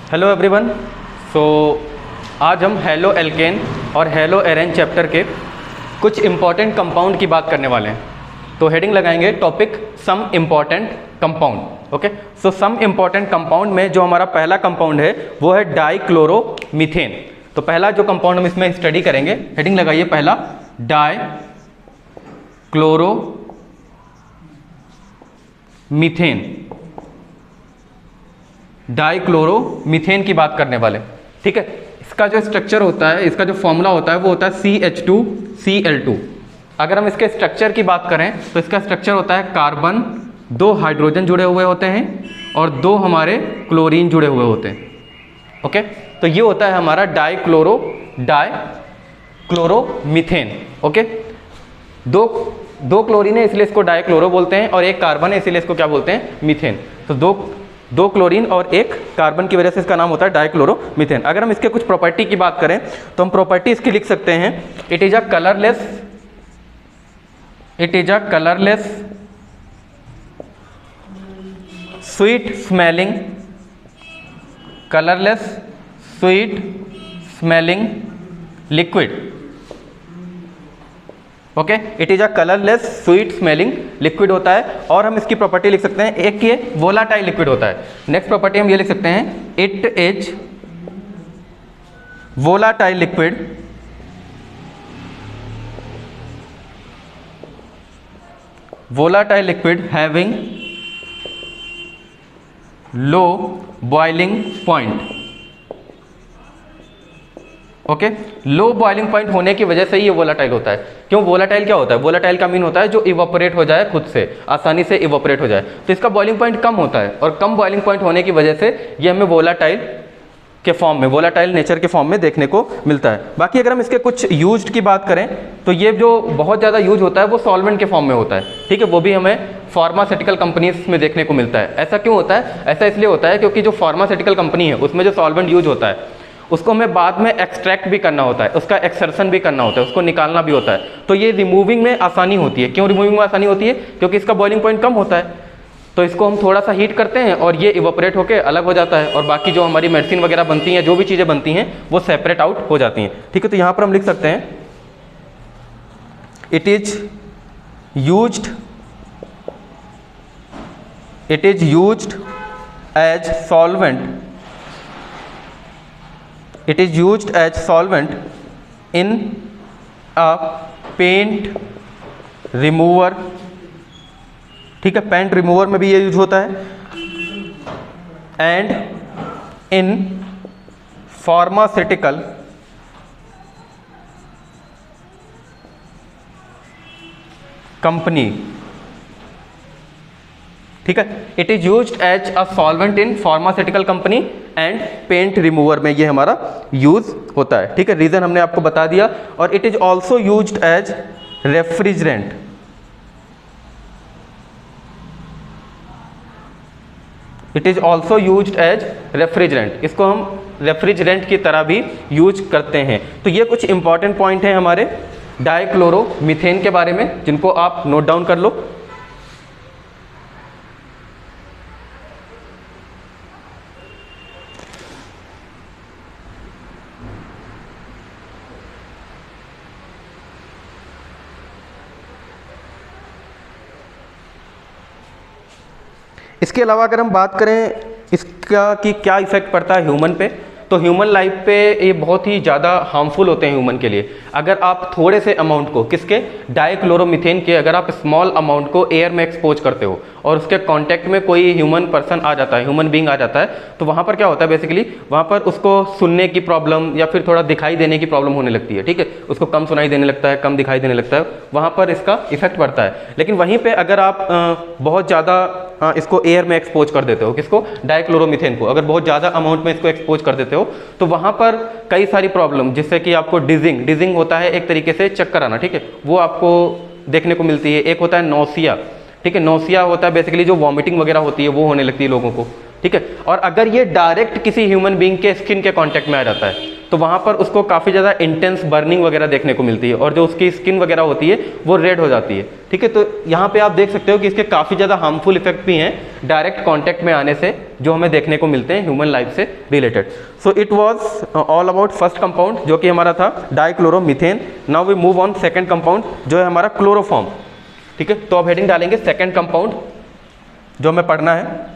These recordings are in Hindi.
Hello everyone. सो आज हम हेलो एल्केन और हेलो एरेन चैप्टर के कुछ इम्पॉर्टेंट कंपाउंड की बात करने वाले हैं। तो हेडिंग लगाएंगे topic some important compound. Okay, so some important compound में जो हमारा पहला कंपाउंड है वो है डाइक्लोरोमीथेन। तो पहला जो कंपाउंड हम इसमें स्टडी करेंगे, हेडिंग लगाइए पहला डाइक्लोरोमीथेन। डाइक्लोरोमीथेन की बात करने वाले, ठीक है। इसका जो स्ट्रक्चर होता है, इसका जो फॉर्मूला होता है वो होता है CH2Cl2। अगर हम इसके स्ट्रक्चर की बात करें तो इसका स्ट्रक्चर होता है कार्बन, 2 हाइड्रोजन जुड़े हुए होते हैं और 2 हमारे क्लोरीन जुड़े हुए होते हैं। ओके, तो ये होता है हमारा डाइक्लोरोमीथेन। ओके, दो क्लोरीन है इसलिए इसको डाइक्लोरो बोलते हैं और एक कार्बन है इसीलिए इसको क्या बोलते हैं, मीथेन। तो दो क्लोरीन और एक कार्बन की वजह से इसका नाम होता है डाइक्लोरोमीथेन। अगर हम इसके कुछ प्रॉपर्टी की बात करें तो हम प्रॉपर्टी इसकी लिख सकते हैं, it is a colourless sweet smelling liquid. Okay, it is a colourless sweet smelling liquid होता है। और हम इसकी प्रॉपर्टी लिख सकते हैं, एक ये वोलाटाइल लिक्विड होता है। नेक्स्ट प्रॉपर्टी हम ये लिख सकते हैं, it is volatile liquid having low boiling point. Okay, low boiling point होने की वजह से ये वोलाटाइल होता है। क्यों वोलाटाइल क्या होता है? वोलाटाइल का मीन होता है जो इवोपरेट हो जाए, खुद से आसानी से इवोपरेट हो जाए। तो इसका बॉइलिंग पॉइंट कम होता है और कम बॉइलिंग पॉइंट होने की वजह से ये हमें वोलाटाइल के फॉर्म में, वोलाटाइल नेचर के फॉर्म में देखने को मिलता है। बाकी अगर हम इसके कुछ यूज्ड की बात करें तो ये जो बहुत ज़्यादा यूज होता है वो सॉल्वेंट के फॉर्म में होता है, ठीक है। वो भी हमें फार्मास्यूटिकल कंपनीज में देखने को मिलता है। ऐसा क्यों होता है? ऐसा इसलिए होता है क्योंकि जो फार्मास्यूटिकल कंपनी है उसमें जो सॉल्वेंट यूज होता है उसको हमें बाद में एक्सट्रैक्ट भी करना होता है, उसका एक्सर्शन भी करना होता है, उसको निकालना भी होता है। तो ये रिमूविंग में आसानी होती है। क्यों रिमूविंग में आसानी होती है? क्योंकि इसका बॉइलिंग पॉइंट कम होता है। तो इसको हम थोड़ा सा हीट करते हैं और ये इवोपरेट होकर अलग हो जाता है और बाकी जो हमारी मेडिसिन वगैरह बनती हैं, जो भी चीज़ें बनती हैं वो सेपरेट आउट हो जाती हैं, ठीक है। तो यहाँ पर हम लिख सकते हैं, it is used as solvent in a paint remover, ठीक है। पेंट रिमूवर में भी ये यूज होता है। एंड इन फार्मास्यूटिकल कंपनी, ठीक है। It is used as a solvent in pharmaceutical company and paint remover में ये हमारा यूज होता है, ठीक है। रीजन हमने आपको बता दिया। और it is also used as refrigerant, इसको हम रेफ्रिजरेंट की तरह भी यूज करते हैं। तो ये कुछ इंपॉर्टेंट पॉइंट हैं हमारे डाइक्लोरोमीथेन के बारे में जिनको आप नोट डाउन कर लो। इसके अलावा अगर हम बात करें इसका कि क्या इफेक्ट पड़ता है ह्यूमन पे, तो ह्यूमन लाइफ पे ये बहुत ही ज़्यादा हार्मफुल होते हैं ह्यूमन के लिए। अगर आप थोड़े से अमाउंट को, किसके, डाइक्लोरोमीथेन के, अगर आप स्मॉल अमाउंट को एयर में एक्सपोज करते हो और उसके कांटेक्ट में कोई ह्यूमन पर्सन आ जाता है, ह्यूमन बीइंग आ जाता है, तो वहाँ पर क्या होता है बेसिकली, वहाँ पर उसको सुनने की प्रॉब्लम या फिर थोड़ा दिखाई देने की प्रॉब्लम होने लगती है, ठीक है। उसको कम सुनाई देने लगता है, कम दिखाई देने लगता है, वहाँ पर इसका इफेक्ट पड़ता है। लेकिन वहीं पर अगर आप बहुत ज़्यादा इसको एयर में एक्सपोज कर देते हो, किसको, डाइक्लोरोमीथेन को, अगर बहुत ज़्यादा अमाउंट में इसको एक्सपोज कर देते हो तो वहाँ पर कई सारी प्रॉब्लम, जिससे कि आपको डिजिंग होता है, एक तरीके से चक्कर आना, ठीक है, वो आपको देखने को मिलती है। एक होता है नौसिया, ठीक है। नौसिया होता है बेसिकली जो वॉमिटिंग वगैरह होती है वो होने लगती है लोगों को, ठीक है। और अगर ये डायरेक्ट किसी ह्यूमन बीइंग के स्किन के कांटेक्ट में आ जाता है तो वहाँ पर उसको काफ़ी ज़्यादा इंटेंस बर्निंग वगैरह देखने को मिलती है और जो उसकी स्किन वगैरह होती है वो रेड हो जाती है। ठीक है, तो यहाँ पे आप देख सकते हो कि इसके काफ़ी ज़्यादा हार्मफुल इफेक्ट भी हैं डायरेक्ट कॉन्टैक्ट में आने से, जो हमें देखने को मिलते हैं ह्यूमन लाइफ से related. So it was all about first compound जो कि हमारा था dichloromethane. Now we move on second compound जो है हमारा क्लोरोफॉर्म। ठीक है, तो अब हेडिंग डालेंगे सेकेंड कंपाउंड जो हमें पढ़ना है।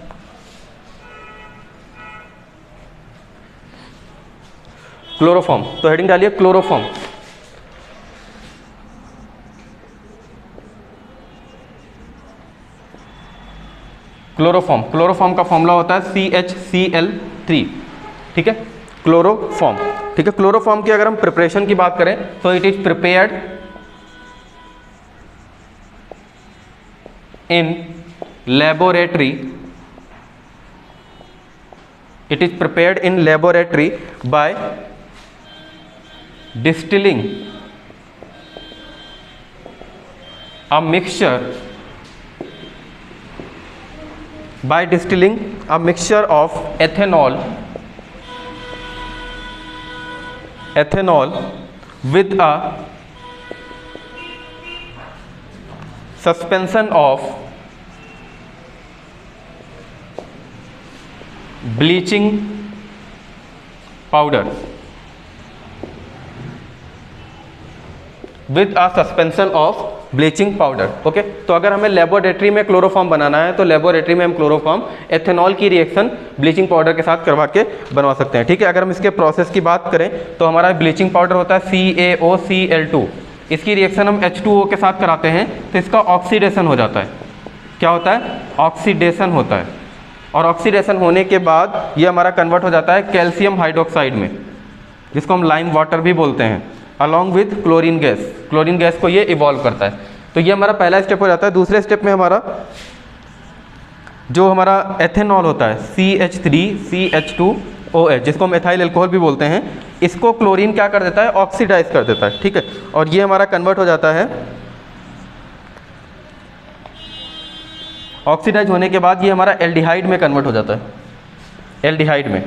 क्लोरोफॉर्म, तो हेडिंग डालिए क्लोरोफॉर्म। क्लोरोफॉर्म, क्लोरोफॉर्म का फॉर्मूला होता है CHCl3। ठीक है, क्लोरोफॉर्म। ठीक है, क्लोरोफॉर्म की अगर हम प्रिपरेशन की बात करें तो it is prepared in laboratory, it is prepared in laboratory by distilling a mixture of ethanol with a suspension of bleaching powder with a suspension of bleaching powder. Okay, तो अगर हमें लेबोरेटरी में क्लोरोफॉर्म बनाना है तो लेबोरेटरी में हम क्लोरोफॉर्म एथेनॉल की रिएक्शन ब्लीचिंग पाउडर के साथ करवा के बनवा सकते हैं। ठीक है, अगर हम इसके प्रोसेस की बात करें तो हमारा ब्लीचिंग पाउडर होता है CaOCl2, इसकी रिएक्शन हम H2O के साथ कराते हैं तो इसका ऑक्सीडेशन हो जाता है। क्या होता है? ऑक्सीडेशन होता है, और ऑक्सीडेशन होने के बाद ये हमारा कन्वर्ट हो जाता है कैल्शियम हाइड्रोक्साइड में, जिसको हम लाइम वाटर भी बोलते हैं, along with chlorine gas. Chlorine gas को ये इवॉल्व करता है। तो ये हमारा पहला स्टेप हो जाता है। दूसरे स्टेप में हमारा जो हमारा एथेनॉल होता है CH3CH2OH, जिसको हम एथाइल अल्कोहल भी बोलते हैं, इसको क्लोरीन क्या कर देता है? ऑक्सीडाइज कर देता है। ठीक है, और ये हमारा कन्वर्ट हो जाता है, ऑक्सीडाइज होने के बाद ये हमारा एल्डिहाइड में कन्वर्ट हो जाता है, एल्डिहाइड में।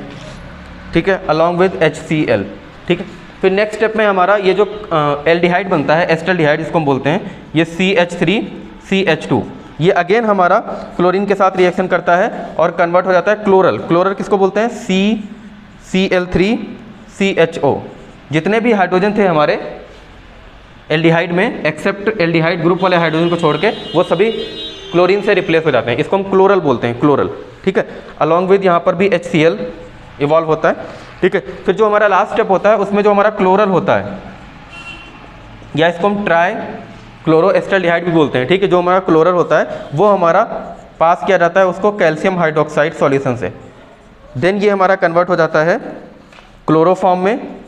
ठीक है, अलॉन्ग विद HCl। ठीक है, फिर नेक्स्ट स्टेप में हमारा ये जो एल्डिहाइड बनता है, एस्टल्डिहाइड इसको हम बोलते हैं, ये CH3CH2, ये अगेन हमारा क्लोरीन के साथ रिएक्शन करता है और कन्वर्ट हो जाता है क्लोरल। क्लोरल किसको बोलते हैं? CCl3CHO। जितने भी हाइड्रोजन थे हमारे एल्डिहाइड में, एक्सेप्ट एल्डिहाइड ग्रुप वाले हाइड्रोजन को छोड़ के, वो सभी क्लोरीन से रिप्लेस हो जाते हैं। इसको हम क्लोरल बोलते हैं, क्लोरल। ठीक है, अलॉन्ग विद यहाँ पर भी HCl इवॉल्व होता है। ठीक है, फिर जो हमारा लास्ट स्टेप होता है उसमें जो हमारा क्लोरल होता है, या इसको हम ट्राई क्लोरोएस्टल्डिहाइड भी बोलते हैं। ठीक है, जो हमारा क्लोरल होता है वो हमारा पास किया जाता है उसको कैल्शियम हाइड्रोक्साइड सॉल्यूशन से। देन ये हमारा कन्वर्ट हो जाता है क्लोरोफॉर्म में,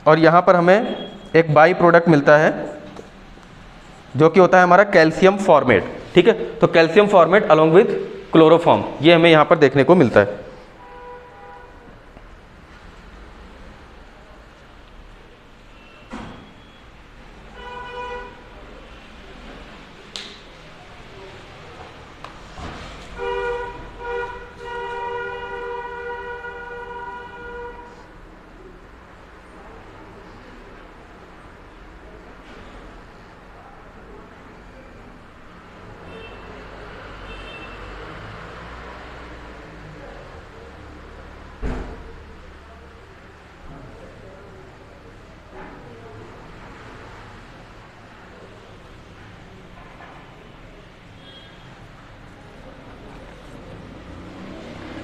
और यहाँ पर हमें एक बाई प्रोडक्ट मिलता है जो कि होता है हमारा कैल्शियम फॉर्मेट। ठीक है, तो calcium formate along with chloroform, ये हमें यहाँ पर देखने को मिलता है।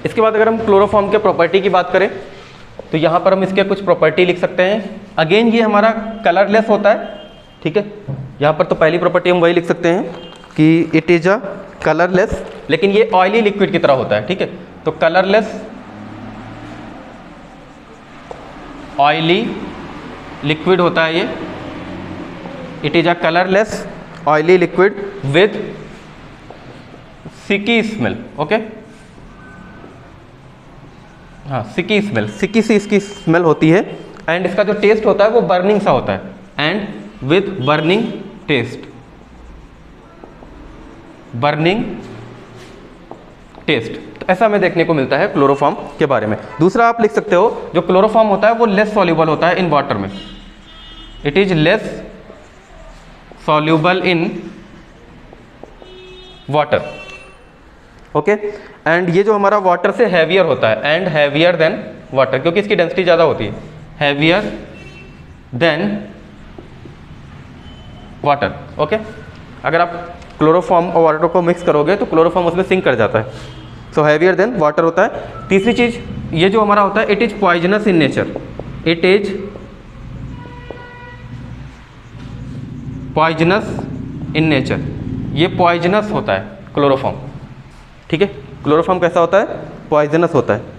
इसके बाद अगर हम क्लोरोफॉर्म के प्रॉपर्टी की बात करें तो यहाँ पर हम इसके कुछ प्रॉपर्टी लिख सकते हैं। अगेन ये हमारा कलरलेस होता है। ठीक है, यहाँ पर तो पहली प्रॉपर्टी हम वही लिख सकते हैं कि इट इज अ कलरलेस, लेकिन ये ऑयली लिक्विड की तरह होता है। ठीक है, तो कलरलेस ऑयली लिक्विड होता है ये। It is a colourless oily liquid with सिकी स्मेल। ओके, हाँ, सिकी स्मेल, सिकी सी इसकी स्मेल होती है, एंड इसका जो टेस्ट होता है वो बर्निंग सा होता है, and with burning taste, burning taste. ऐसा हमें देखने को मिलता है क्लोरोफॉर्म के बारे में। दूसरा आप लिख सकते हो जो क्लोरोफॉर्म होता है वो लेस सॉल्युबल होता है इन वाटर में, it is less soluble in water, okay. And ये जो हमारा वाटर से हैवियर होता है, एंड हैवियर देन वाटर, क्योंकि इसकी डेंसिटी ज़्यादा होती है, हैवियर देन वाटर, ओके। अगर आप क्लोरोफॉर्म और वाटर को मिक्स करोगे तो क्लोरोफॉर्म उसमें सिंक कर जाता है, सो हैवियर देन वाटर होता है। तीसरी चीज़ ये जो हमारा होता है, it is poisonous in nature, it is poisonous in nature, ये पॉइजनस होता है क्लोरोफॉर्म, ठीक है। क्लोरोफॉर्म कैसा होता है? पॉइजनस होता है।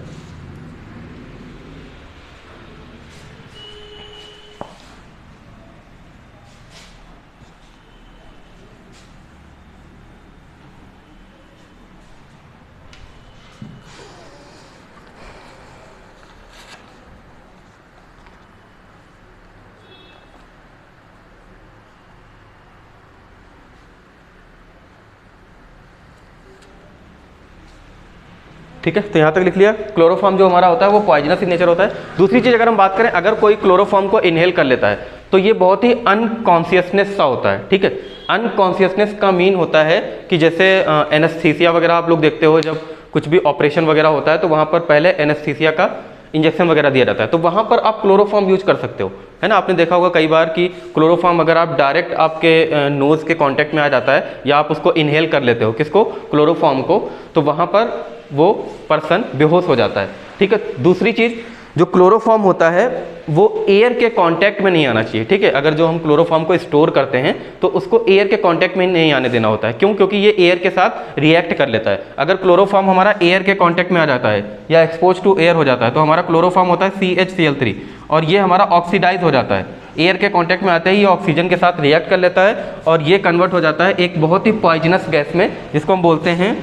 ठीक है, तो यहाँ तक लिख लिया। क्लोरोफॉर्म जो हमारा होता है वो पॉइजनस इन नेचर होता है। दूसरी चीज़ अगर हम बात करें, अगर कोई क्लोरोफॉर्म को इनहेल कर लेता है तो ये बहुत ही अनकॉन्शियसनेस सा होता है, ठीक है। अनकॉन्शियसनेस का मीन होता है कि जैसे एनेस्थीसिया वगैरह आप लोग देखते हो, जब कुछ भी ऑपरेशन वगैरह होता है तो वहाँ पर पहले एनेस्थीसिया का इंजेक्शन वगैरह दिया जाता है, तो वहाँ पर आप क्लोरोफॉर्म यूज कर सकते हो, है ना। आपने देखा होगा कई बार कि क्लोरोफॉर्म अगर आप डायरेक्ट आपके नोज़ के कांटेक्ट में आ जाता है या आप उसको इनहेल कर लेते हो, किसको? क्लोरोफॉर्म को, तो वहाँ पर वो पर्सन बेहोश हो जाता है, ठीक है। दूसरी चीज़, जो क्लोरोफॉर्म होता है वो एयर के कांटेक्ट में नहीं आना चाहिए, ठीक है। अगर जो हम क्लोरोफॉर्म को स्टोर करते हैं तो उसको एयर के कांटेक्ट में नहीं आने देना होता है। क्यों? क्योंकि ये एयर के साथ रिएक्ट कर लेता है। अगर क्लोरोफॉर्म हमारा एयर के कांटेक्ट में आ जाता है या एक्सपोज टू एयर हो जाता है तो हमारा क्लोरोफॉर्म होता है CHCl3 और ये हमारा ऑक्सीडाइज हो जाता है। एयर के कांटेक्ट में आते ही ये ऑक्सीजन के साथ रिएक्ट कर लेता है और ये कन्वर्ट हो जाता है एक बहुत ही पॉइजनस गैस में, जिसको हम बोलते हैं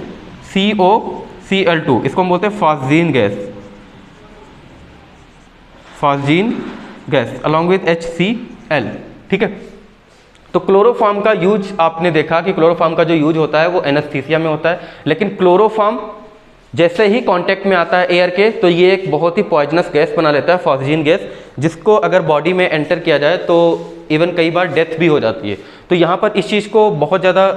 COCl2, इसको हम बोलते हैं phosgene gas, phosgene gas along with HCl, ठीक है। तो क्लोरोफॉर्म का यूज आपने देखा कि क्लोरोफॉर्म का जो यूज होता है वो एनेस्थीसिया में होता है, लेकिन क्लोरोफॉर्म जैसे ही कांटेक्ट में आता है एयर के तो ये एक बहुत ही पॉइजनस गैस बना लेता है, फास्जीन गैस, जिसको अगर बॉडी में एंटर किया जाए तो इवन कई बार डेथ भी हो जाती है। तो यहाँ पर इस चीज़ को बहुत ज़्यादा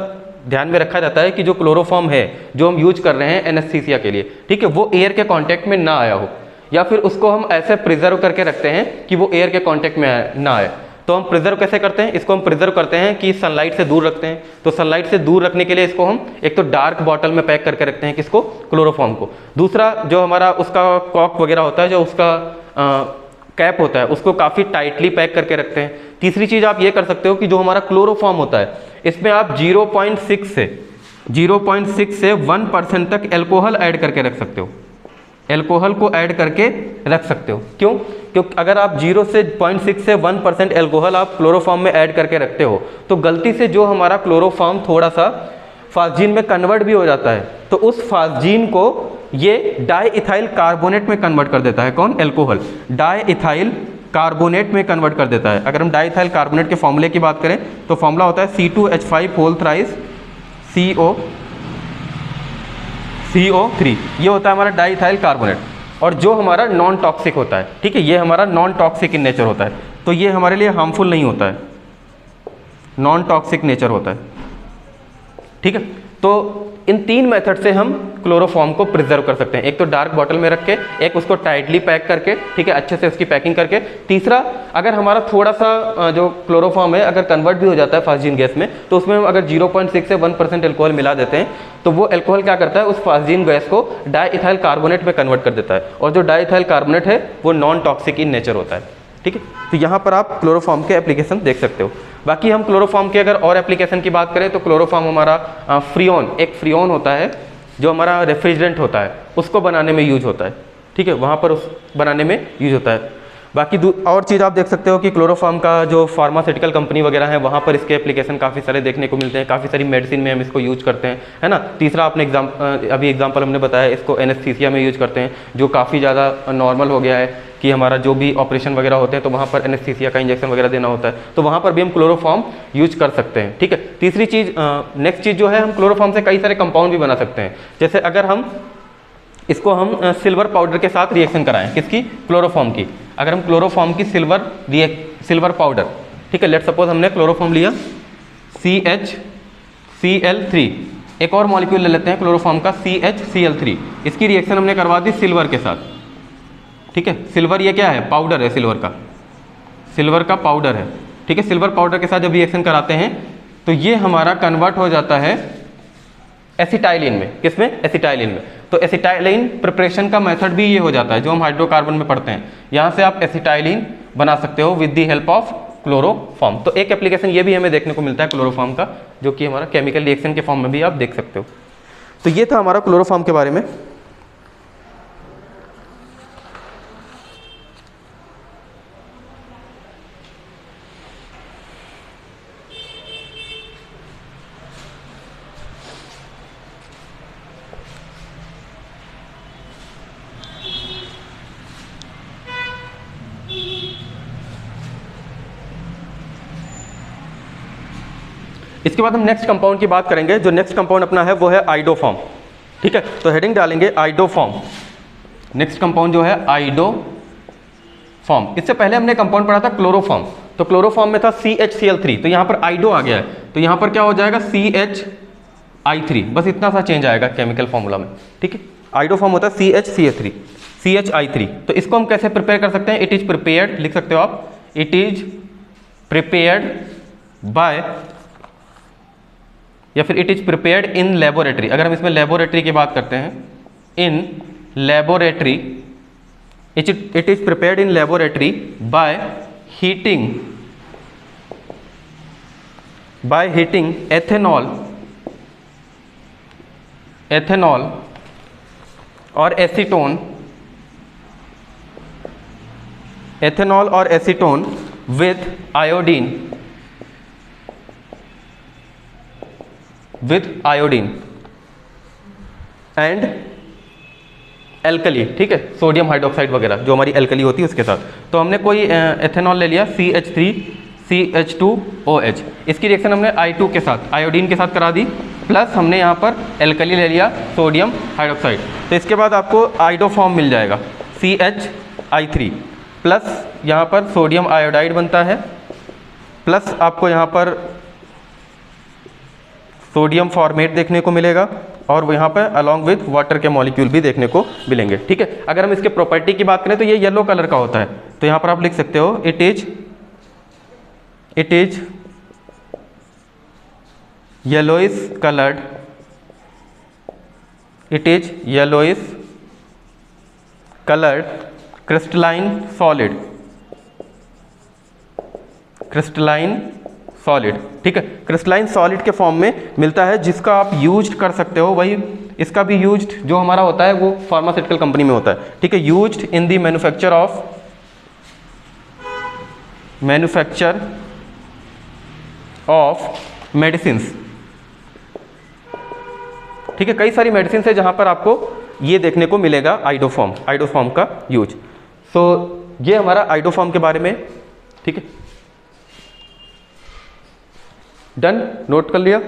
ध्यान में रखा जाता है कि जो क्लोरोफॉर्म है जो हम यूज कर रहे हैं एनेस्थीसिया के लिए, ठीक है, वो एयर के कांटेक्ट में ना आया हो, या फिर उसको हम ऐसे प्रिजर्व करके रखते हैं कि वो एयर के कांटेक्ट में ना आए। तो हम प्रिजर्व कैसे करते हैं? इसको हम प्रिजर्व करते हैं कि सनलाइट से दूर रखते हैं। तो सनलाइट से दूर रखने के लिए इसको हम एक तो डार्क बॉटल में पैक करके रखते हैं, किसको? क्लोरोफॉर्म को। दूसरा जो हमारा उसका कॉक वगैरह होता है, जो उसका कैप होता है, उसको काफ़ी टाइटली पैक करके रखते हैं। तीसरी चीज़ आप ये कर सकते हो कि जो हमारा क्लोरोफॉर्म होता है इसमें आप 0.6 से 1% तक एल्कोहल ऐड करके रख सकते हो, एल्कोहल को ऐड करके रख सकते हो। क्यों? क्योंकि अगर आप 0.6 से 1% एल्कोहल आप क्लोरोफॉर्म में ऐड करके रखते हो तो गलती से जो हमारा क्लोरोफॉर्म थोड़ा सा फास्जीन में कन्वर्ट भी हो जाता है, तो उस फास्जीन को ये डाईइथाइल कार्बोनेट में कन्वर्ट कर देता है। कौन? एल्कोहल डाईइथाइल कार्बोनेट में कन्वर्ट कर देता है। अगर हम डाईइथाइल कार्बोनेट के फॉर्मूले की बात करें तो फॉर्मूला होता है C2H5 CO3, ये होता है हमारा डाईइथाइल कार्बोनेट, और जो हमारा नॉन टॉक्सिक होता है, ठीक है, ये हमारा नॉन टॉक्सिक इन नेचर होता है, तो ये हमारे लिए हार्मफुल नहीं होता है, नॉन टॉक्सिक नेचर होता है, ठीक है। तो इन तीन मेथड से हम क्लोरोफॉर्म को प्रिजर्व कर सकते हैं, एक तो डार्क बॉटल में रख के, एक उसको टाइटली पैक करके, ठीक है, अच्छे से उसकी पैकिंग करके, तीसरा अगर हमारा थोड़ा सा जो क्लोरोफॉर्म है अगर कन्वर्ट भी हो जाता है फास्जीन गैस में तो उसमें हम अगर 0.6 से 1% एल्कोहल मिला देते हैं तो वो एल्कोहल क्या करता है, उस फास्जीन गैस को डाईइथाइल कार्बोनेट में कन्वर्ट कर देता है, और जो डाईइथाइल कार्बोनेट है वो नॉन टॉक्सिक इन नेचर होता है, ठीक है। तो यहाँ पर आप क्लोरोफॉर्म के एप्लीकेशन देख सकते हो। बाकी हम क्लोरोफॉर्म के अगर और एप्लीकेशन की बात करें तो क्लोरोफॉर्म हमारा फ्रियोन, एक फ्रियोन होता है जो हमारा रेफ्रिजरेंट होता है, उसको बनाने में यूज होता है, ठीक है, वहाँ पर उस बनाने में यूज होता है। बाकी और चीज़ आप देख सकते हो कि क्लोरोफॉर्म का जो फार्मास्यूटिकल कंपनी वगैरह है वहाँ पर इसके एप्लीकेशन काफ़ी सारे देखने को मिलते हैं, काफ़ी सारी मेडिसिन में हम इसको यूज करते हैं, है ना। तीसरा आपने अभी एग्जाम्पल हमने बताया, इसको एनेस्थीसिया में यूज करते हैं, जो काफ़ी ज़्यादा नॉर्मल हो गया है कि हमारा जो भी ऑपरेशन वगैरह होते हैं तो वहाँ पर एनेस्थीसिया का इंजेक्शन वगैरह देना होता है, तो वहाँ पर भी हम क्लोरोफॉर्म यूज कर सकते हैं, ठीक है। तीसरी चीज़, नेक्स्ट चीज़ जो है, हम क्लोरोफॉर्म से कई सारे कंपाउंड भी बना सकते हैं। जैसे अगर हम इसको हम सिल्वर पाउडर के साथ रिएक्शन कराएं, किसकी, क्लोरोफॉर्म की। अगर हम क्लोरोफॉर्म की सिल्वर पाउडर, ठीक है, लेट सपोज हमने क्लोरोफॉर्म लिया CHCl3, एक और मॉलिक्यूल ले लेते हैं क्लोरोफॉर्म का CHCl3, इसकी रिएक्शन हमने करवा दी सिल्वर के साथ, ठीक है। सिल्वर ये क्या है, पाउडर है, सिल्वर का पाउडर है, ठीक है। सिल्वर पाउडर के साथ जब रिएक्शन कराते हैं तो ये हमारा कन्वर्ट हो जाता है एसिटाइलिन में, किसमें, एसिटाइलिन में। तो एसिटाइलिन प्रिपरेशन का मेथड भी ये हो जाता है जो हम हाइड्रोकार्बन में पढ़ते हैं। यहाँ से आप एसिटाइलिन बना सकते हो with the help of chloroform. तो एक एप्लीकेशन ये भी हमें देखने को मिलता है क्लोरोफॉर्म का, जो कि हमारा केमिकल रिएक्शन के फॉर्म में भी आप देख सकते हो। तो ये था हमारा क्लोरोफॉर्म के बारे में। इसके बाद हम नेक्स्ट कंपाउंड की बात करेंगे। जो नेक्स्ट कंपाउंड अपना है वो है आइडोफॉर्म, ठीक है। तो हेडिंग डालेंगे आइडोफॉर्म। नेक्स्ट कंपाउंड जो है आइडोफॉर्म। इससे पहले हमने कंपाउंड पढ़ा था क्लोरोफॉर्म। तो क्लोरोफॉर्म में था CHCl3, तो यहाँ पर आइडो आ गया है, तो यहाँ पर क्या हो जाएगा CHI3, बस इतना सा चेंज आएगा केमिकल फॉर्मूला में, ठीक है। आइडोफॉर्म होता है CHCl3। तो इसको हम कैसे प्रिपेयर कर सकते हैं, इट इज प्रिपेयर्ड, लिख सकते हो आप, इट इज प्रिपेयर्ड बाय, या फिर it is prepared in laboratory. अगर हम इसमें लेबोरेटरी की बात करते हैं, in laboratory, it is prepared in laboratory by heating ethanol और acetone with iodine and alkali, ठीक है, सोडियम हाइड्रोक्साइड वगैरह जो हमारी एल्कली होती है उसके साथ। तो हमने कोई एथेनॉल ले लिया CH3CH2OH, इसकी रिएक्शन हमने I2 के साथ, आयोडीन के साथ करा दी, प्लस हमने यहाँ पर एल्कली ले लिया सोडियम हाइड्रोक्साइड। तो इसके बाद आपको आइडोफॉर्म मिल जाएगा CHI3, प्लस यहाँ पर सोडियम आयोडाइड बनता है, प्लस आपको यहाँ पर सोडियम फॉर्मेट देखने को मिलेगा, और वो यहाँ पर अलॉन्ग विथ वाटर के मॉलिक्यूल भी देखने को मिलेंगे, ठीक है। अगर हम इसके प्रॉपर्टी की बात करें तो ये येलो कलर का होता है, तो यहाँ पर आप लिख सकते हो it is yellowish coloured, crystalline solid, ठीक है। क्रिस्टलाइन सॉलिड के फॉर्म में मिलता है, जिसका आप यूज कर सकते हो, वही इसका भी यूज जो हमारा होता है वो फार्मास्यूटिकल कंपनी में होता है, ठीक है। Used in the manufacture of medicines, ठीक है। कई सारी मेडिसिन है जहां पर आपको ये देखने को मिलेगा आइडोफॉर्म का यूज। सो ये हमारा आइडोफॉर्म के बारे में, ठीक है। डन, नोट कर लिया।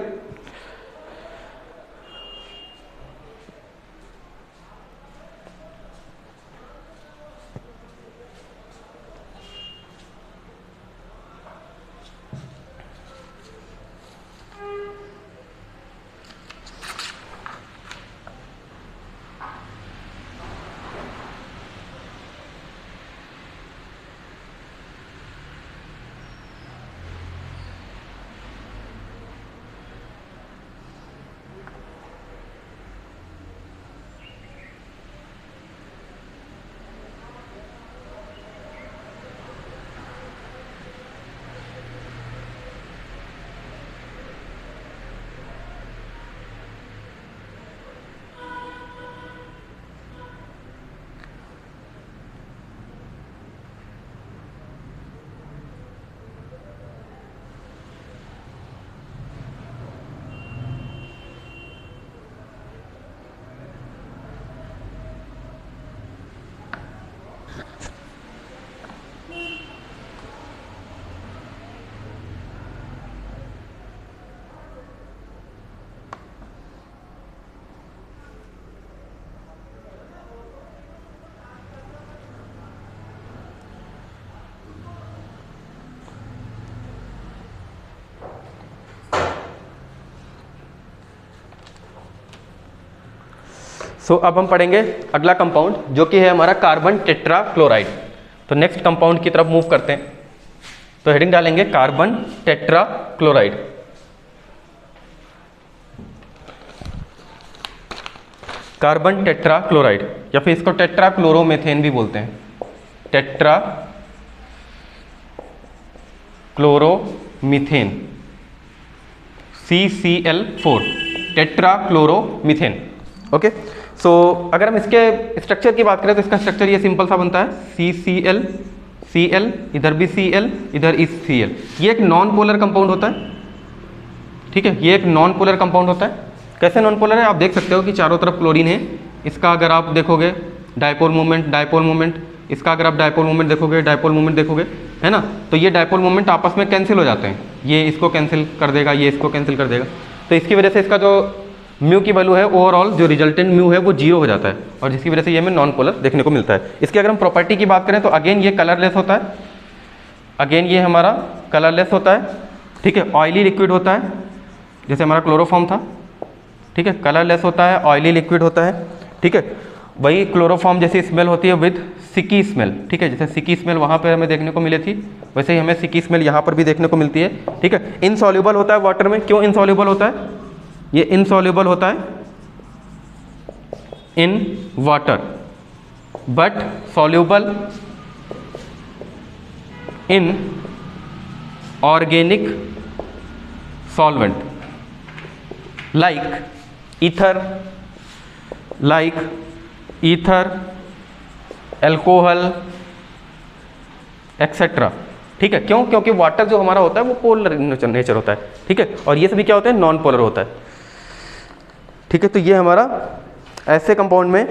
सो अब हम पढ़ेंगे अगला कंपाउंड जो कि है हमारा कार्बन टेट्रा क्लोराइड। तो नेक्स्ट कंपाउंड की तरफ मूव करते हैं। तो हेडिंग डालेंगे carbon tetrachloride. Carbon tetrachloride या फिर इसको टेट्रा क्लोरोमीथेन भी बोलते हैं, tetrachloromethane, CCl4, tetrachloromethane. Okay, so अगर हम इसके स्ट्रक्चर की बात करें तो इसका स्ट्रक्चर ये सिंपल सा बनता है, CCl, Cl, इधर भी Cl, इधर इस Cl। ये एक नॉन पोलर कंपाउंड होता है, ठीक है, ये एक नॉन पोलर कंपाउंड होता है। कैसे नॉन पोलर है, आप देख सकते हो कि चारों तरफ क्लोरीन है। इसका अगर आप देखोगे डायपोल मोमेंट, डायपोल मोमेंट, इसका अगर आप डायपोल मोमेंट देखोगे, डायपोल मोमेंट देखोगे, है ना, तो ये डायपोल मोमेंट आपस में कैंसिल हो जाते हैं। ये इसको कैंसिल कर देगा, ये इसको कैंसिल कर देगा। तो इसकी वजह से इसका जो म्यू की वैल्यू है, ओवरऑल जो रिजल्टेंट म्यू है वो 0 हो जाता है, और जिसकी वजह से ये हमें नॉन पोलर देखने को मिलता है। इसकी अगर हम प्रॉपर्टी की बात करें तो अगेन ये कलरलेस होता है, अगेन ये हमारा कलरलेस होता है, ठीक है, ऑयली लिक्विड होता है, जैसे हमारा क्लोरोफॉर्म था, ठीक है, कलरलेस होता है, ऑयली लिक्विड होता है, ठीक है। वही क्लोरोफॉर्म जैसी स्मेल होती है विद सिकी स्मेल, ठीक है, जैसे सिकी स्मेल वहाँ पर हमें देखने को मिली थी, वैसे ही हमें सिकी स्मेल यहाँ पर भी देखने को मिलती है, ठीक है। इनसॉल्युबल होता है वाटर में। क्यों इनसॉल्युबल होता है? ये इनसॉल्युबल होता है in water but soluble in organic solvent like ether, alcohol etcetera, ठीक है। क्यों? क्योंकि वाटर जो हमारा होता है वो पोलर नेचर होता है, ठीक है, और ये सभी क्या होते हैं? नॉन पोलर होता है, ठीक है। तो ये हमारा ऐसे कंपाउंड में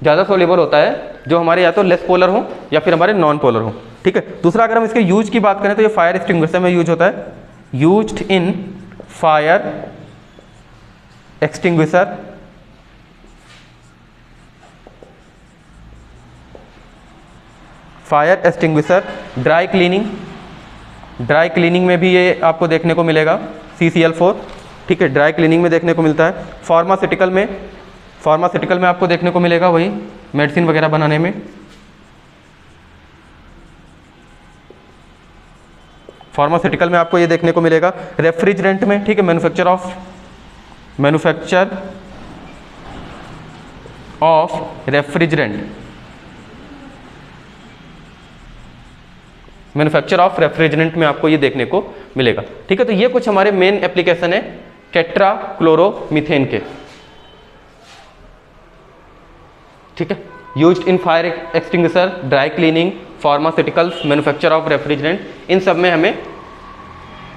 ज़्यादा सोल्यूबल होता है जो हमारे या तो लेस पोलर हो या फिर हमारे नॉन पोलर हो, ठीक है। दूसरा अगर हम इसके यूज की बात करें तो ये फायर एक्सटिंग्विशर में यूज होता है, used in fire extinguisher, fire extinguisher, dry cleaning में भी ये आपको देखने को मिलेगा, CCl4, ठीक है, ड्राई क्लीनिंग में देखने को मिलता है। फार्मास्यूटिकल में आपको देखने को मिलेगा, वही मेडिसिन वगैरह बनाने में। फार्मास्यूटिकल में आपको ये देखने को मिलेगा। रेफ्रिजरेंट में, ठीक है, मैन्युफैक्चर ऑफ रेफ्रिजरेंट में आपको ये देखने को मिलेगा, ठीक है। तो ये कुछ हमारे मेन एप्लीकेशन है टेट्रा क्लोरोमीथेन के, ठीक है। Used in fire extinguisher, dry cleaning, pharmaceuticals, manufacture of refrigerant, इन सब में हमें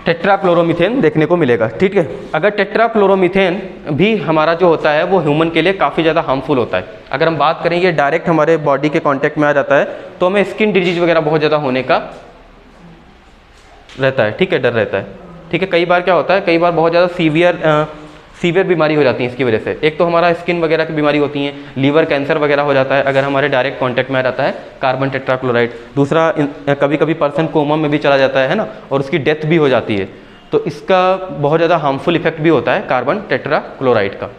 टेट्रा क्लोरोमीथेन देखने को मिलेगा, ठीक है। अगर टेट्रा क्लोरोमीथेन भी हमारा जो होता है वो ह्यूमन के लिए काफ़ी ज़्यादा हार्मफुल होता है। अगर हम बात करें ये डायरेक्ट हमारे बॉडी के कांटेक्ट में आ जाता है तो हमें स्किन डिजीज वगैरह बहुत ज़्यादा होने का रहता है, ठीक है, डर रहता है, ठीक है। कई बार क्या होता है, कई बार बहुत ज़्यादा सीवियर बीमारी हो जाती है इसकी वजह से। एक तो हमारा स्किन वगैरह की बीमारी होती है, लीवर कैंसर वगैरह हो जाता है अगर हमारे डायरेक्ट कांटेक्ट में आ जाता है कार्बन टेट्रा क्लोराइड। दूसरा, कभी कभी पर्सन कोमा में भी चला जाता है ना, और उसकी डेथ भी हो जाती है। तो इसका बहुत ज़्यादा हार्मफुल इफेक्ट भी होता है कार्बन टेट्रा क्लोराइड का,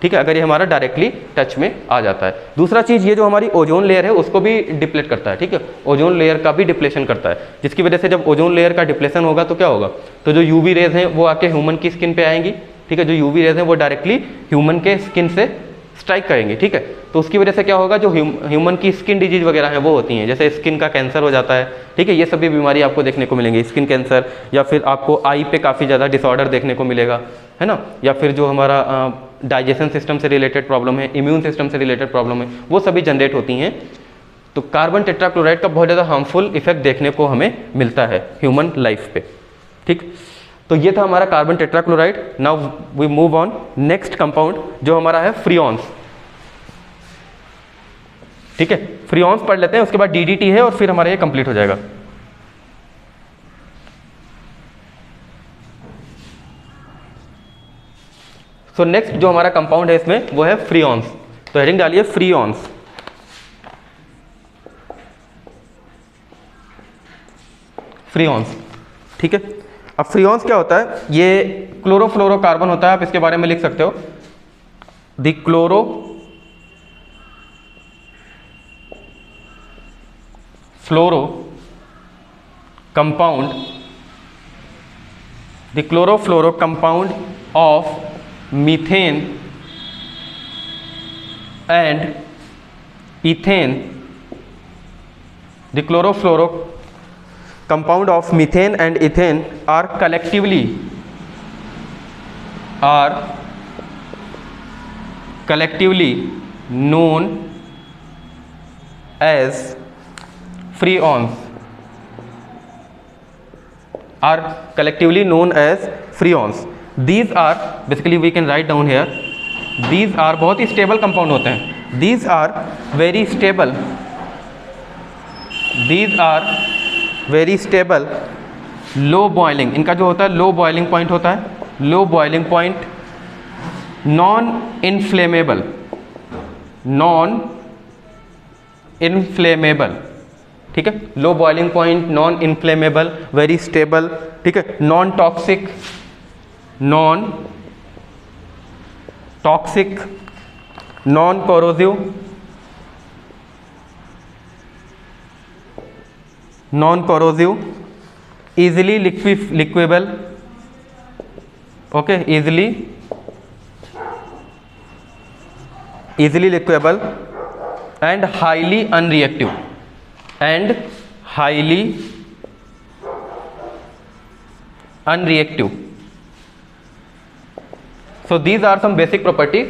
ठीक है, अगर ये हमारा डायरेक्टली टच में आ जाता है। दूसरा चीज़, ये जो हमारी ओजोन लेयर है उसको भी डिप्लेट करता है, ठीक है, ओजोन लेयर का भी डिप्लेशन करता है, जिसकी वजह से जब ओजोन लेयर का डिप्लेशन होगा तो क्या होगा, तो जो यूवी रेज हैं वो आके ह्यूमन की स्किन पे आएंगी, ठीक है, जो यूवी रेज हैं वो डायरेक्टली ह्यूमन के स्किन से स्ट्राइक करेंगे, ठीक है। तो उसकी वजह से क्या होगा, जो ह्यूमन की स्किन डिजीज वगैरह हैं वो होती हैं, जैसे स्किन का कैंसर हो जाता है, ठीक है, ये सभी बीमारी आपको देखने को मिलेंगी, स्किन कैंसर, या फिर आपको आई पे काफ़ी ज़्यादा डिसऑर्डर देखने को मिलेगा, है ना, या फिर जो हमारा डाइजेशन सिस्टम से रिलेटेड प्रॉब्लम है, इम्यून सिस्टम से रिलेटेड प्रॉब्लम है, वो सभी जनरेट होती हैं। तो कार्बन टेट्रा क्लोराइड का बहुत ज़्यादा हार्मफुल इफेक्ट देखने को हमें मिलता है ह्यूमन लाइफ पे, ठीक। तो ये था हमारा carbon tetrachloride. Now we move on next compound जो हमारा है फ्रियॉन्स, ठीक है, फ्रियॉन्स पढ़ लेते हैं, उसके बाद DDT है और फिर हमारा ये कंप्लीट हो जाएगा। सो नेक्स्ट जो हमारा कंपाउंड है इसमें वो है फ्रियॉन्स। तो हेडिंग डालिए फ्रियॉन्स। फ्रियॉन्स, ठीक है। अब फ्रियॉन्स क्या होता है, ये क्लोरोफ्लोरोकार्बन होता है, आप इसके बारे में लिख सकते हो। The chloro fluoro compound, the chlorofluoro compound of methane and ethane, the chlorofluoro compound of methane and ethane are collectively known as freons, are collectively known as freons. These are basically we can write down here, these are बहुत ही stable compound होते हैं, these are very stable, these are very stable, low boiling, इनका जो होता है low boiling point होता है, low boiling point, non inflammable, ठीक है, low boiling point, non inflammable, very stable, ठीक है, non toxic, non corrosive, easily liquefiable, okay, easily liquefiable and highly unreactive, and highly unreactive. So these are some basic properties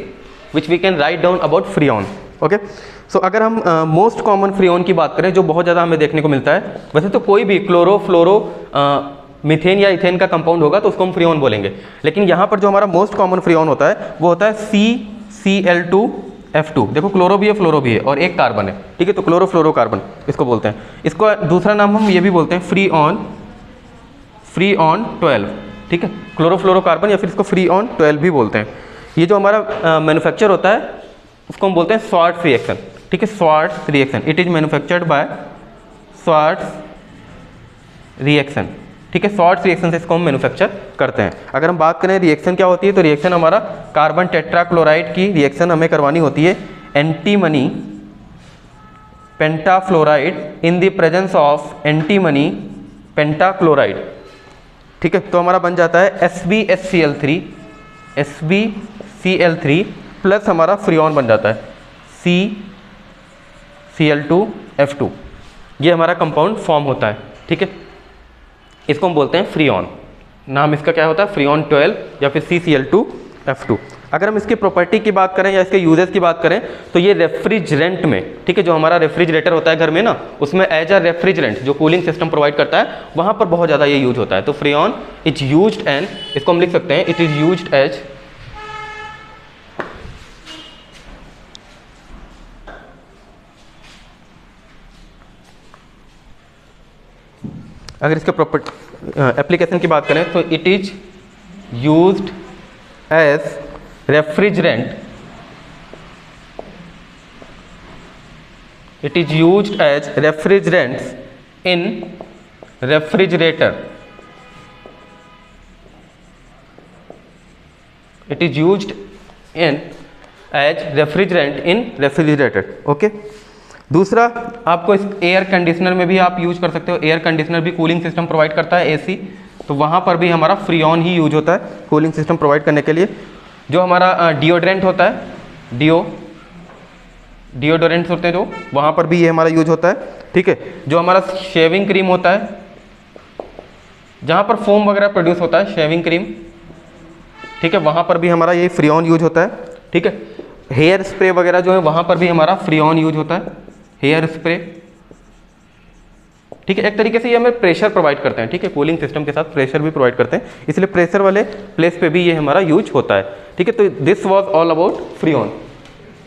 which we can write down about freon. Okay, so अगर हम मोस्ट कॉमन फ्रीऑन की बात करें जो बहुत ज़्यादा हमें देखने को मिलता है, वैसे तो कोई भी क्लोरो फ्लोरो मीथेन या इथेन का कंपाउंड होगा तो उसको हम फ्रीऑन बोलेंगे, लेकिन यहाँ पर जो हमारा मोस्ट कॉमन फ्रीऑन होता है वो होता है CCl2F2। देखो क्लोरो भी है फ्लोरो भी है और एक कार्बन है, ठीक है, तो क्लोरोफ्लोरोकार्बन इसको बोलते हैं। इसको दूसरा नाम हम ये भी बोलते हैं फ्रीऑन 12, ठीक है, क्लोरोफ्लोरोकार्बन या फिर इसको फ्रीऑन 12 भी बोलते हैं। ये जो हमारा मैन्युफैक्चर होता है उसको हम बोलते हैं स्वार्ट्स रिएक्शन, ठीक है, Swarts reaction, it is manufactured by Swarts reaction, ठीक है, स्वार्ट्स रिएक्शन से इसको हम मैन्युफैक्चर करते हैं। अगर हम बात करें रिएक्शन क्या होती है, तो रिएक्शन हमारा कार्बन टेट्राक्लोराइड की रिएक्शन हमें करवानी होती है antimony pentafluoride in the presence of antimony pentachloride, ठीक है, तो हमारा बन जाता है SbCl3 प्लस हमारा फ्रीऑन बन जाता है CCl2F2, ये हमारा कंपाउंड फॉर्म होता है, ठीक है, इसको हम बोलते हैं फ्रीऑन। नाम इसका क्या होता है, फ्रीऑन 12 या फिर CCl2F2। अगर हम इसकी प्रॉपर्टी की बात करें या इसके यूजेस की बात करें तो ये रेफ्रिजरेंट में, ठीक है, जो हमारा रेफ्रिजरेटर होता है घर में ना, उसमें एज अ रेफ्रिजरेंट जो कूलिंग सिस्टम प्रोवाइड करता है वहाँ पर बहुत ज़्यादा ये यूज होता है। तो फ्रीऑन इज यूज्ड एंड, इसको हम लिख सकते हैं, इट इज यूज्ड एज अगर इसके प्रॉपर्टी एप्लीकेशन की बात करें तो it is used as refrigerant, it is used as refrigerants in refrigerator, it is used in as refrigerant in refrigerator, okay. दूसरा आपको इस एयर कंडीशनर में भी आप यूज कर सकते हो, एयर कंडीशनर भी कूलिंग सिस्टम प्रोवाइड करता है एसी, तो वहाँ पर भी हमारा फ्रीऑन ही यूज होता है कूलिंग सिस्टम प्रोवाइड करने के लिए। जो हमारा डिओड्रेंट होता है, डिओडोरेंट्स होते हैं जो, वहाँ पर भी ये हमारा यूज होता है, ठीक है। जो हमारा शेविंग क्रीम होता है, जहाँ पर फोम वगैरह प्रोड्यूस होता है, शेविंग क्रीम, ठीक है, वहाँ पर भी हमारा ये फ्रीऑन यूज होता है, ठीक है। हेयर स्प्रे वगैरह जो है वहाँ पर भी हमारा फ्रीऑन यूज होता है, हेयर स्प्रे, ठीक है। एक तरीके से ये हमें प्रेशर प्रोवाइड करते हैं, ठीक है, कूलिंग सिस्टम के साथ प्रेशर भी प्रोवाइड करते हैं, इसलिए प्रेशर वाले प्लेस पे भी ये हमारा यूज होता है, ठीक है। तो this was all about freon.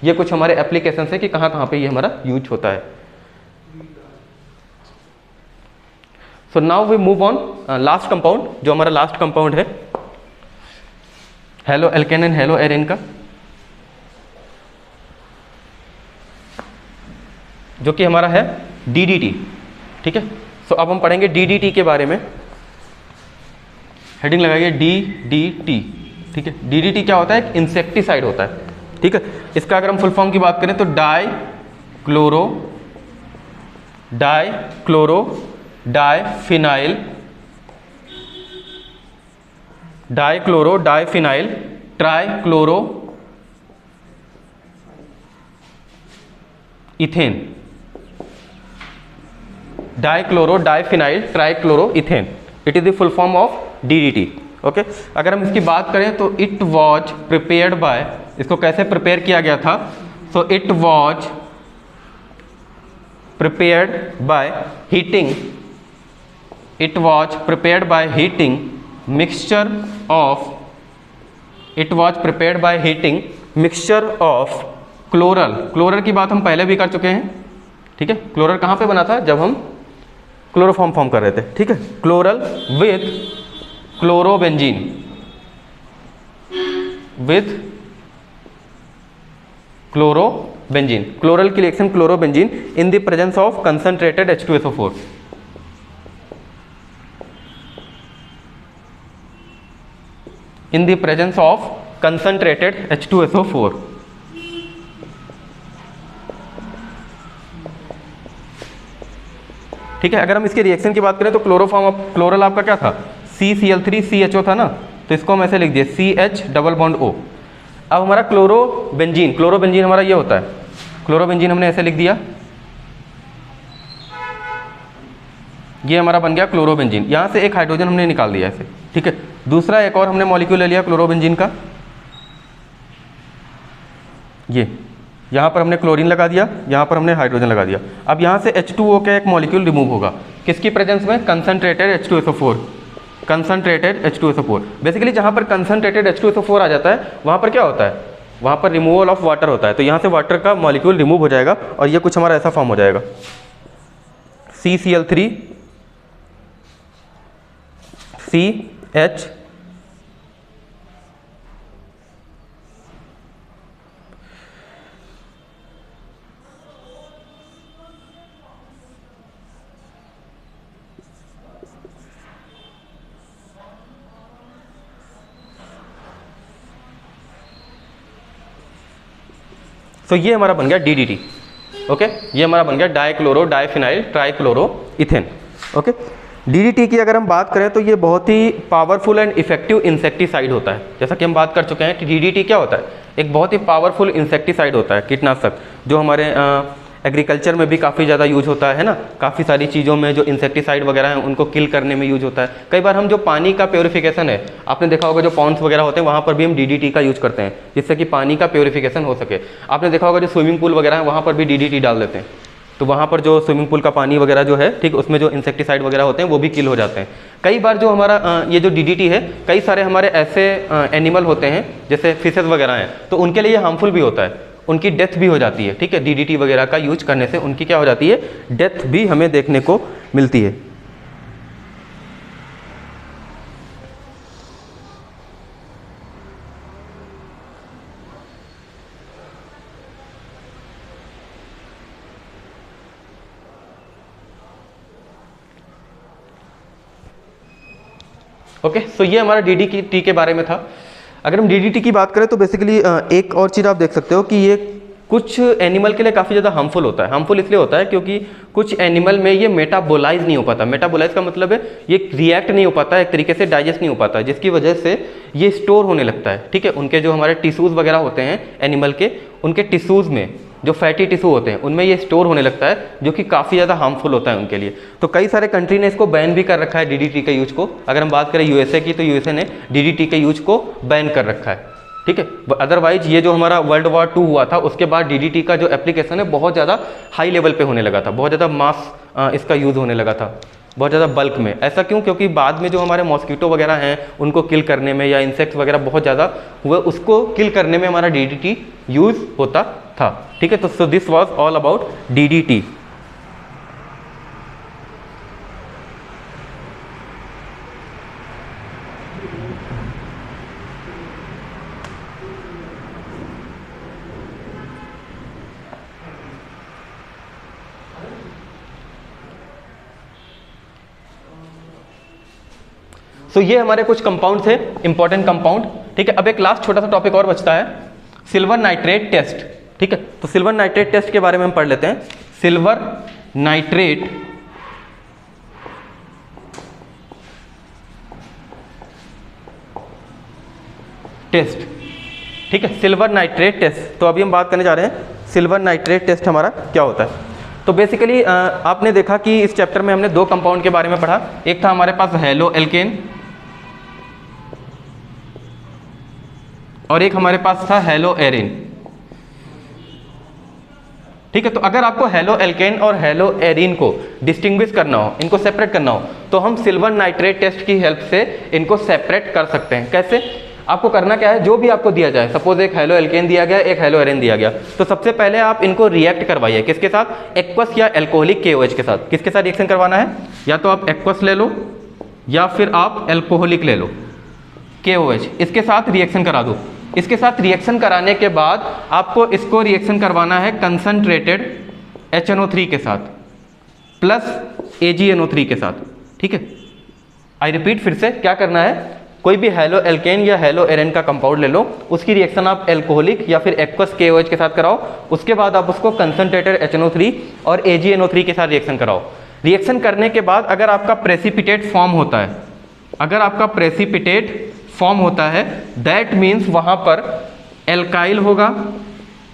ये कुछ हमारे एप्लीकेशन है कि कहाँ कहाँ पे ये हमारा यूज होता है। So now we move on last compound, जो हमारा लास्ट कंपाउंड है haloalkane and haloarene का, जो कि हमारा है DDT, ठीक है। सो अब हम पढ़ेंगे DDT के बारे में। हेडिंग लगाइए DDT, ठीक है। DDT क्या होता है, एक इंसेक्टिसाइड होता है, ठीक है। इसका अगर हम फुल फॉर्म की बात करें तो die chloro diphenyl trichloro ethane, dichloro diphenyl trichloro ethane, it is the full form of DDT। Okay, अगर हम इसकी बात करें तो इट वॉज प्रिपेयर्ड बाय, इसको कैसे प्रिपेयर किया गया था, सो it was prepared by heating, it was prepared by heating mixture of chloral की बात हम पहले भी कर चुके हैं, ठीक है। क्लोरल कहाँ पे बना था, जब हम क्लोरोफॉर्म फॉर्म कर रहे थे, ठीक है। क्लोरल विथ क्लोरोबेंजीन, क्लोरल की reaction chlorobenzene in the presence of concentrated H2SO4, in the presence of concentrated H2SO4। ठीक है, अगर हम इसके रिएक्शन की बात करें तो क्लोरल आपका क्या था, CCl3CHO था ना, तो इसको हम ऐसे लिख दिए CH डबल बॉन्ड O। अब हमारा क्लोरोबेंजीन हमारा ये होता है, क्लोरोबेंजीन हमने ऐसे लिख दिया, ये हमारा बन गया क्लोरोबेंजीन, यहाँ से एक हाइड्रोजन हमने निकाल दिया ऐसे, ठीक है। दूसरा एक और हमने मॉलिक्यूल ले लिया क्लोरोबेंजीन का, ये यहाँ पर हमने क्लोरीन लगा दिया, यहाँ पर हमने हाइड्रोजन लगा दिया। अब यहाँ से H2O का एक मॉलिक्यूल रिमूव होगा, किसकी प्रेजेंस में, कंसंट्रेटेड H2SO4। बेसिकली जहाँ पर कंसंट्रेटेड H2SO4 आ जाता है वहाँ पर क्या होता है, वहाँ पर रिमूवल ऑफ वाटर होता है, तो यहाँ से वाटर का मॉलिक्यूल रिमूव हो जाएगा और ये कुछ हमारा ऐसा फॉर्म हो जाएगा, CCl3CH तो ये हमारा बन गया DDT। ओके, ये हमारा बन गया dichloro diphenyl trichloro ethane. Okay, DDT की अगर हम बात करें तो ये बहुत ही पावरफुल एंड इफेक्टिव इंसेक्टिसाइड होता है। जैसा कि हम बात कर चुके हैं कि DDT क्या होता है, एक बहुत ही पावरफुल इंसेक्टिसाइड होता है, कीटनाशक, जो हमारे एग्रीकल्चर में भी काफ़ी ज़्यादा यूज होता है ना, काफ़ी सारी चीज़ों में जो इंसेक्टिसाइड वगैरह हैं उनको किल करने में यूज होता है। कई बार हम जो पानी का प्योरीफिकेशन है, आपने देखा होगा जो पॉन्ड्स वगैरह होते हैं वहाँ पर भी हम DDT का यूज करते हैं जिससे कि पानी का प्योरीफिकेशन हो सके। आपने देखा होगा जो स्विमिंग पूल वगैरह है वहाँ पर भी DDT डाल देते हैं, तो वहाँ पर जो स्विमिंग पूल का पानी वगैरह जो है, ठीक, उसमें जो इंसेक्टिसाइड वगैरह होते हैं वो भी किल हो जाते हैं। कई बार जो हमारा ये जो DDT है, कई सारे हमारे ऐसे एनिमल होते हैं जैसे फिशेस वगैरह हैं, तो उनके लिए हार्मफुल भी होता है, उनकी डेथ भी हो जाती है। ठीक है, DDT वगैरह का यूज करने से उनकी क्या हो जाती है, डेथ भी हमें देखने को मिलती है। ओके, सो ये हमारा DDT के बारे में था। अगर हम DDT की बात करें तो बेसिकली एक और चीज़ आप देख सकते हो कि ये कुछ एनिमल के लिए काफ़ी ज़्यादा हार्मफुल होता है। हार्मफुल इसलिए होता है क्योंकि कुछ एनिमल में ये मेटाबोलाइज नहीं हो पाता। मेटाबोलाइज का मतलब है ये रिएक्ट नहीं हो पाता, एक तरीके से डाइजेस्ट नहीं हो पाता, जिसकी वजह से ये स्टोर होने लगता है। ठीक है, उनके जो हमारे टिश्यूज़ वगैरह होते हैं एनिमल के, उनके टिश्यूज़ में जो फैटी टिश्यू होते हैं उनमें ये स्टोर होने लगता है, जो कि काफ़ी ज़्यादा हार्मफुल होता है उनके लिए। तो कई सारे कंट्री ने इसको बैन भी कर रखा है DDT के यूज को। अगर हम बात करें USA की, तो USA ने DDT के यूज को बैन कर रखा है। ठीक है, अदरवाइज ये जो हमारा वर्ल्ड वॉर 2 हुआ था उसके बाद DDT का जो एप्लीकेशन है बहुत ज़्यादा हाई लेवल पे होने लगा था, बहुत ज़्यादा मास इसका यूज़ होने लगा था, बहुत ज़्यादा बल्क में। ऐसा क्यों? क्योंकि बाद में जो हमारे मॉस्किटो वगैरह हैं उनको किल करने में, या इंसेक्ट्स वगैरह बहुत ज़्यादा हुए, उसको किल करने में हमारा DDT यूज़ होता था। ठीक है, तो so this was all about DDT। सो ये हमारे कुछ कंपाउंड थे, इंपॉर्टेंट कंपाउंड। ठीक है, अब एक लास्ट छोटा सा टॉपिक और बचता है, सिल्वर नाइट्रेट टेस्ट, ठीक है। तो सिल्वर नाइट्रेट टेस्ट के बारे में हम पढ़ लेते हैं। सिल्वर नाइट्रेट टेस्ट, ठीक है, सिल्वर नाइट्रेट टेस्ट। तो अभी हम बात करने जा रहे हैं सिल्वर नाइट्रेट टेस्ट हमारा क्या होता है। तो बेसिकली आपने देखा कि इस चैप्टर में हमने दो कंपाउंड के बारे में पढ़ा। एक था हमारे पास हेलो एल्केन और एक हमारे पास था हेलो एरिन, ठीक है। तो अगर आपको हेलो एल्केन और हेलो एरिन को डिस्टिंग्विश करना हो, इनको सेपरेट करना हो, तो हम सिल्वर नाइट्रेट टेस्ट की हेल्प से इनको सेपरेट कर सकते हैं। कैसे? आपको करना क्या है, जो भी आपको दिया जाए, सपोज एक हेलो एल्केन दिया गया, एक हेलो एरिन दिया गया, तो सबसे पहले आप इनको रिएक्ट करवाइए। किसके साथ? एक्वस या एल्कोहलिक KOH के साथ। किसके साथ रिएक्शन करवाना है? या तो आप एक्वस ले लो या फिर आप एल्कोहलिक ले लो, KOH, इसके साथ रिएक्शन करा दो। इसके साथ रिएक्शन कराने के बाद आपको इसको रिएक्शन करवाना है कंसंट्रेटेड HNO3 के साथ प्लस AgNO3 के साथ, ठीक है। आई रिपीट, फिर से क्या करना है, कोई भी हेलो एल्केन या हेलो एरेन का कंपाउंड ले लो, उसकी रिएक्शन आप एल्कोहलिक या फिर एक्वस KOH के साथ कराओ। उसके बाद आप उसको कंसंट्रेटेड HNO3 और AgNO3 के साथ रिएक्शन कराओ। रिएक्शन करने के बाद अगर आपका प्रेसिपिटेट फॉर्म होता है, अगर आपका प्रेसिपिटेट फॉर्म होता है, दैट मीन्स वहाँ पर एल्काइल होगा,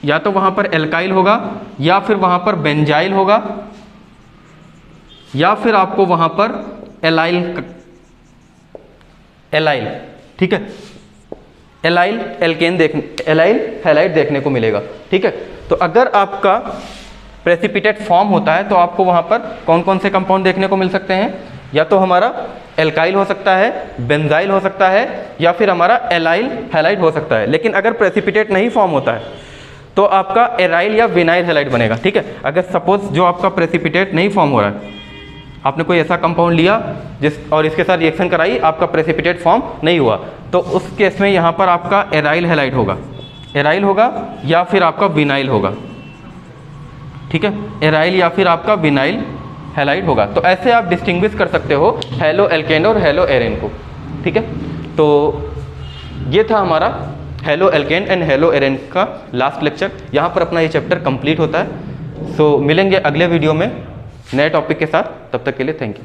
या तो वहाँ पर एल्काइल होगा या फिर वहाँ पर बेंजाइल होगा या फिर आपको वहाँ पर एलाइल, ठीक है, एलाइल एल्केन एलाइल हैलाइड देखने को मिलेगा, ठीक है। तो अगर आपका प्रेसिपिटेट फॉर्म होता है तो आपको वहाँ पर कौन कौन से कंपाउंड देखने को मिल सकते हैं? या तो हमारा एल्काइल हो सकता है, बेंजाइल हो सकता है, या फिर हमारा एलाइल हैलाइड हो सकता है। लेकिन अगर प्रेसिपिटेट नहीं फॉर्म होता है तो आपका एराइल या विनाइल हैलाइड बनेगा, ठीक है। अगर सपोज जो आपका प्रेसिपिटेट नहीं फॉर्म हो रहा है, आपने कोई ऐसा कंपाउंड लिया और इसके साथ रिएक्शन कराई, आपका प्रेसिपिटेट फॉर्म नहीं हुआ, तो उस केस में यहाँ पर आपका एराइल हैलाइड होगा, एराइल होगा या फिर आपका विनाइल होगा, ठीक है, एराइल या फिर आपका विनाइल हैलाइड होगा। तो ऐसे आप डिस्टिंग्विश कर सकते हो हेलो एल्केन और हेलो एरेन को, ठीक है। तो ये था हमारा halo alkane and haloarene का लास्ट लेक्चर। यहाँ पर अपना ये चैप्टर कंप्लीट होता है। सो मिलेंगे अगले वीडियो में नए टॉपिक के साथ, तब तक के लिए थैंक यू।